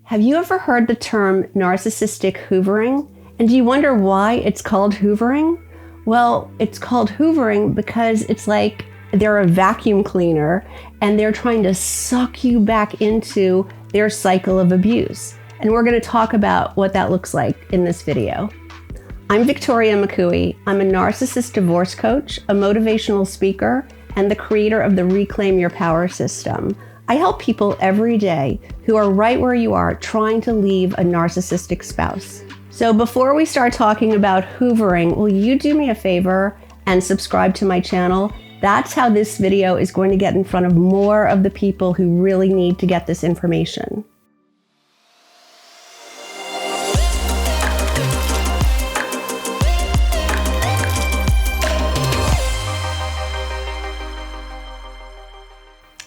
Have you ever heard the term narcissistic hoovering? And do you wonder why it's called hoovering? Well, it's called hoovering because it's like they're a vacuum cleaner and they're trying to suck you back into their cycle of abuse. And we're going to talk about what that looks like in this video. I'm Victoria McCooey. I'm a narcissist divorce coach, a motivational speaker, and the creator of the Reclaim Your Power system. I help people every day who are right where you are trying to leave a narcissistic spouse. So before we start talking about hoovering, will you do me a favor and subscribe to my channel? That's how this video is going to get in front of more of the people who really need to get this information.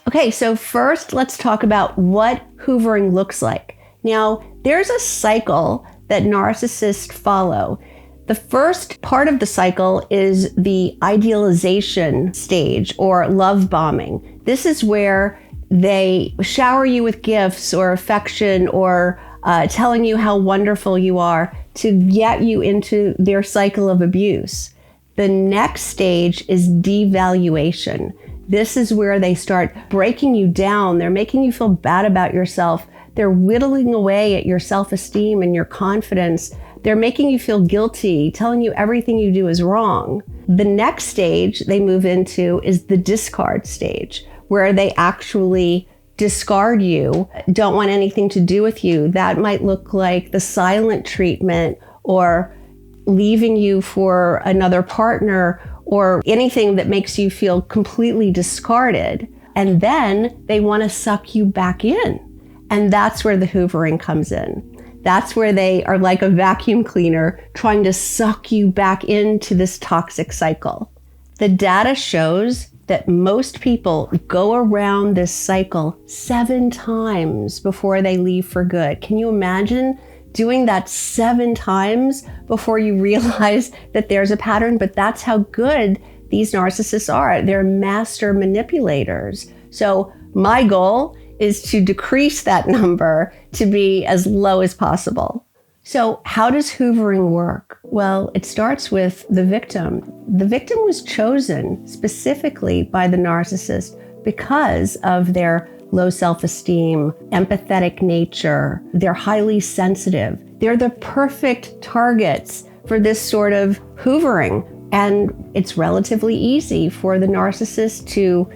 Okay, so first let's talk about what hoovering looks like. Now, there's a cycle that narcissists follow. The first part of the cycle is the idealization stage or love bombing. This is where they shower you with gifts or affection or telling you how wonderful you are to get you into their cycle of abuse. The next stage is devaluation. This is where they start breaking you down. They're making you feel bad about yourself. They're whittling away at your self-esteem and your confidence. They're making you feel guilty, telling you everything you do is wrong. The next stage they move into is the discard stage, where they actually discard you, don't want anything to do with you. That might look like the silent treatment or leaving you for another partner or anything that makes you feel completely discarded. And then they want to suck you back in. And that's where the hoovering comes in. That's where they are like a vacuum cleaner trying to suck you back into this toxic cycle. The data shows that most people go around this cycle 7 times before they leave for good. Can you imagine doing that 7 times before you realize that there's a pattern? But that's how good these narcissists are. They're master manipulators. So my goal is to decrease that number to be as low as possible. So how does hoovering work? Well, it starts with the victim. The victim was chosen specifically by the narcissist because of their low self-esteem, empathetic nature. They're highly sensitive. They're the perfect targets for this sort of hoovering. And it's relatively easy for the narcissist to,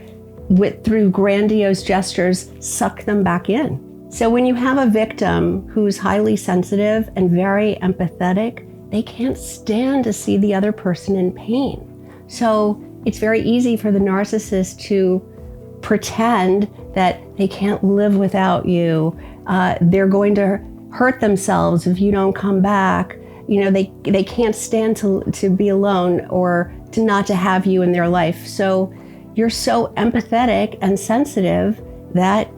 through grandiose gestures, suck them back in. So when you have a victim who's highly sensitive and very empathetic, they can't stand to see the other person in pain. So it's very easy for the narcissist to pretend that they can't live without you. They're going to hurt themselves if you don't come back. You know, they can't stand to be alone or to not to have you in their life. So you're so empathetic and sensitive that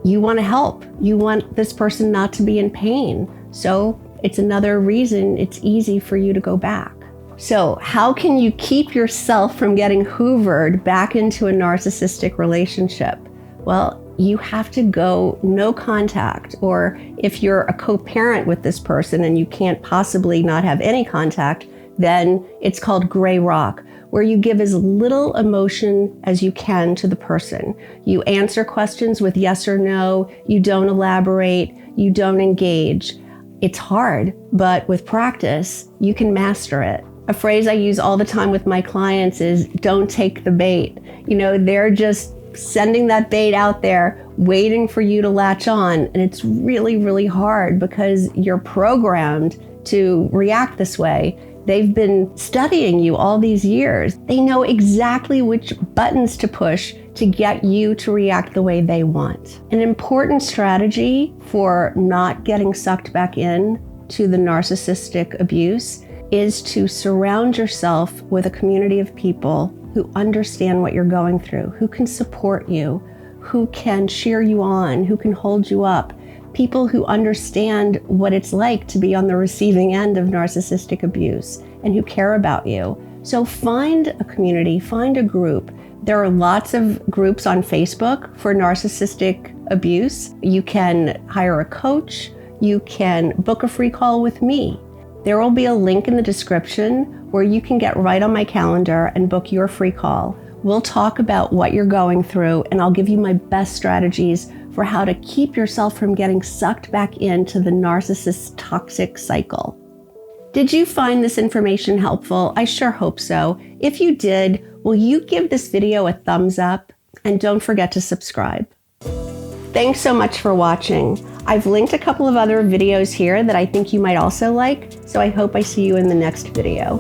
you want to help. You want this person not to be in pain. So it's another reason it's easy for you to go back. So how can you keep yourself from getting hoovered back into a narcissistic relationship? Well, you have to go no contact, or if you're a co-parent with this person and you can't possibly not have any contact, then it's called gray rock, where you give as little emotion as you can to the person. You answer questions with yes or no, you don't elaborate, you don't engage. It's hard, but with practice, you can master it. A phrase I use all the time with my clients is don't take the bait. You know, they're just sending that bait out there, waiting for you to latch on. And it's really, really hard because you're programmed to react this way. They've been studying you all these years. They know exactly which buttons to push to get you to react the way they want. An important strategy for not getting sucked back in to the narcissistic abuse is to surround yourself with a community of people who understand what you're going through, who can support you, who can cheer you on, who can hold you up, people who understand what it's like to be on the receiving end of narcissistic abuse and who care about you. So find a community, find a group There are lots of groups on Facebook for narcissistic abuse. You can hire a coach. You can book a free call with me. There will be a link in the description where you can get right on my calendar and book your free call. We'll talk about what you're going through, and I'll give you my best strategies for how to keep yourself from getting sucked back into the narcissist's toxic cycle. Did you find this information helpful? I sure hope so. If you did, will you give this video a thumbs up? And don't forget to subscribe. Thanks so much for watching. I've linked a couple of other videos here that I think you might also like, so I hope I see you in the next video.